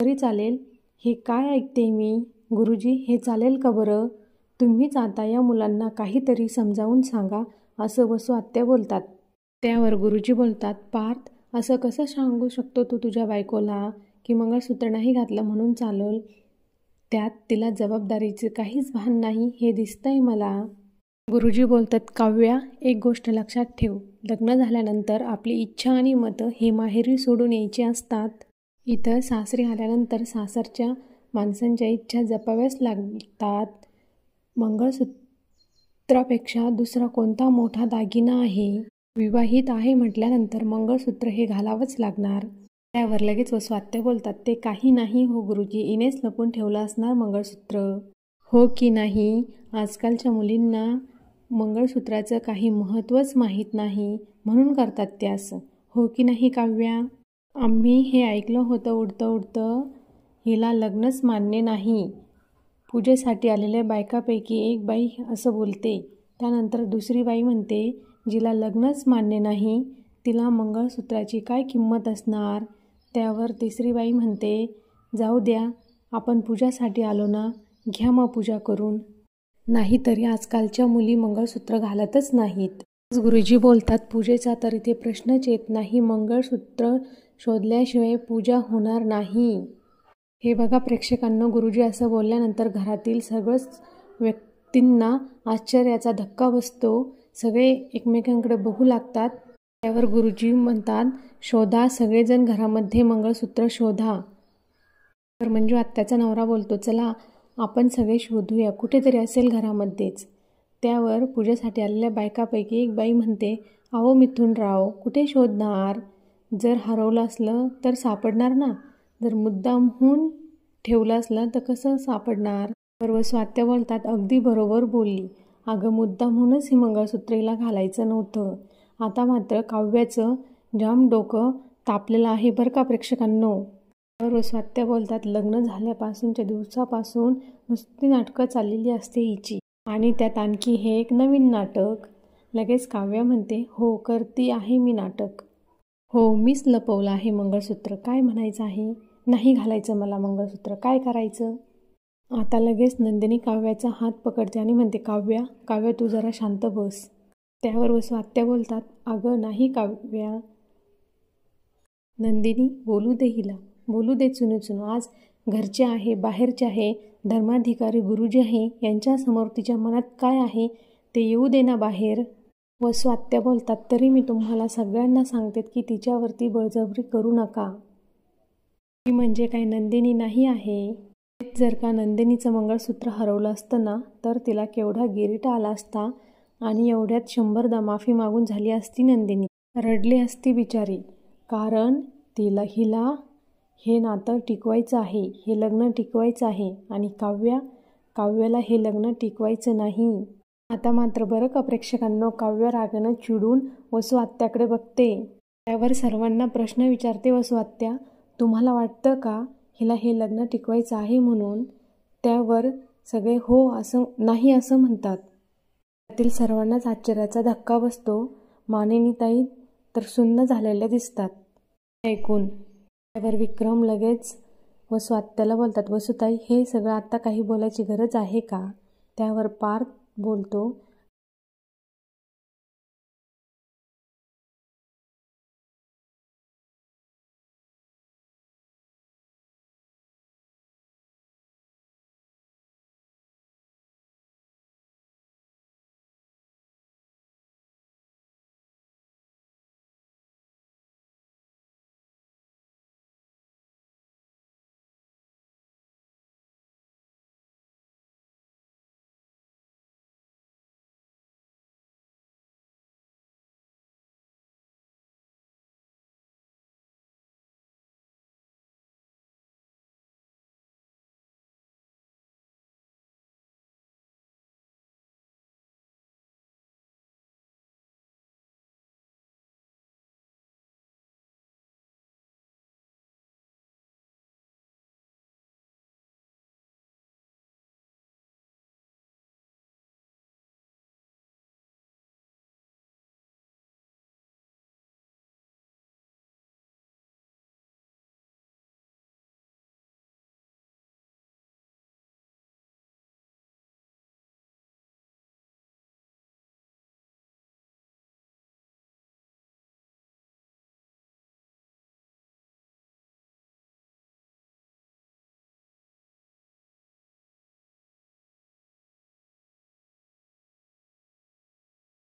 तरी चालेल. हे काय ऐकते मी? गुरुजी, हे चालेल का बरं? तुम्हीच आता या मुलांना काहीतरी समजावून सांगा, असं वसू आत्या बोलतात. त्यावर गुरुजी बोलतात, पार्थ, असं कसं सांगू शकतो तू तुझ्या बायकोला की मंगळसूत्र नाही घातलं म्हणून चालेल? त्यात तिला जबाबदारीचं काहीच भान नाही हे दिसतंय मला. गुरुजी बोलतात, काव्या, एक गोष्ट लक्षात ठेव. लग्न झाल्यानंतर आपली इच्छा आणि मतं हे माहेरी सोडून यायची असतात. इथं सासरी आल्यानंतर सासरच्या माणसांच्या इच्छा जपाव्याच लागतात. मंगळसूत्रापेक्षा दुसरा कोणता मोठा दागिना आहे? विवाहित आहे म्हटल्यानंतर मंगळसूत्र हे घालावंच लागणार. त्यावर लगेच वसू आत्या बोलतात, ते काही नाही हो गुरुजी, इनेच लपून ठेवलं असणार मंगळसूत्र. हो की नाही? आजकालच्या मुलींना मंगळसूत्राचं काही महत्त्वच माहीत नाही म्हणून करतात ते असं. हो की नाही काव्या? आम्ही हे ऐकलं होतं उडतं उडतं. हिला लग्नच मान्य नाही. पूजेसाठी आलेल्या बायकापैकी एक बाई असं बोलते. त्यानंतर दुसरी बाई म्हणते, जिला लग्नच मान्य नाही तिला मंगळसूत्राची काय किंमत असणार? त्यावर तिसरी बाई म्हणते, जाऊ द्या, आपण पूजासाठी आलो ना, घ्या मग पूजा करून. नाहीतरी आजकालच्या मुली मंगळसूत्र घालतच नाहीत. गुरुजी बोलतात, पूजेचा तर इथे प्रश्नच येत नाही. मंगळसूत्र शोधल्याशिवाय पूजा होणार नाही. हे बघा प्रेक्षकांनो, गुरुजी असं बोलल्यानंतर घरातील सगळंच व्यक्तींना आश्चर्याचा धक्का बसतो. सगळे एकमेकांकडे बघू लागतात. त्यावर गुरुजी म्हणतात, शोधा, सगळेजण घरामध्ये मंगळसूत्र शोधा. तर मंजू आत्याचा नवरा बोलतो, चला आपण सगळे शोधूया, कुठेतरी असेल घरामध्येच. त्यावर पूजेसाठी आलेल्या बायकापैकी एक बाई म्हणते, अहो मिथुनराव, कुठे शोधणार? जर हरवलं असलं तर सापडणार ना, जर मुद्दामहून ठेवलं असलं तर कसं सापडणार? तर वसू आत्या बोलतात, अगदी बरोबर बोलली. अगं मुद्दामहूनच हे मंगळसूत्र हिला घालायचं नव्हतं. आता मात्र काव्याचं जाम डोकं तापलेलं आहे बरं का प्रेक्षकांनो. तर वसू आत्या बोलतात, लग्न झाल्यापासूनच्या दिवसापासून नुसती नाटकं चाललेली असते हिची, आणि त्यात आणखी हे एक नवीन नाटक. लगेच काव्या म्हणते, हो करती आहे मी नाटक. हो, मीच लपवलं आहे मंगळसूत्र. काय म्हणायचं आहे? नाही घालायचं मला मंगळसूत्र, काय करायचं? आता लगेच नंदिनी काव्याचा हात पकडते आणि म्हणते, काव्या, काव्या तू जरा शांत बस. त्यावर वसू आत्या बोलतात, अगं नाही काव्या, नंदिनी बोलू दे हिला, बोलू दे चुनू चुनू. आज घरचे आहे, बाहेरचे आहे, धर्माधिकारी गुरुजी आहे, यांच्यासमोर तिच्या मनात काय आहे ते येऊ दे ना बाहेर. वसू आत्या बोलतात, तरी मी तुम्हाला सगळ्यांना सांगते की तिच्यावरती बळजबरी करू नका. ती म्हणजे काय नंदिनी नाही आहे. जर का नंदिनीचं मंगळसूत्र हरवलं असतं ना, तर तिला केवढा गिरीटा आला असता आणि एवढ्यात 100दा माफी मागून झाली असती नंदिनी. रडली असती बिचारी. कारण हिला हे नातं टिकवायचं आहे, हे लग्न टिकवायचं आहे, आणि काव्याला हे लग्न टिकवायचं नाही. आता मात्र बरं का प्रेक्षकांनो, काव्य रागानं चिडून वसू आत्याकडे बघते. त्यावर सर्वांना प्रश्न विचारते वसू आत्या, तुम्हाला वाटतं का हिला हे लग्न टिकवायचं आहे म्हणून? त्यावर सगळे हो असं नाही असं म्हणतात. त्यातील सर्वांनाच आश्चर्याचा धक्का बसतो. मानिनीताई तर सुन्न झालेल्या दिसतात ऐकून. त्यावर विक्रम लगेच वसू आत्याला बोलतात, वसूताई, हे सगळं आत्ता काही बोलायची गरज आहे का? त्यावर पार्थ बोलतो,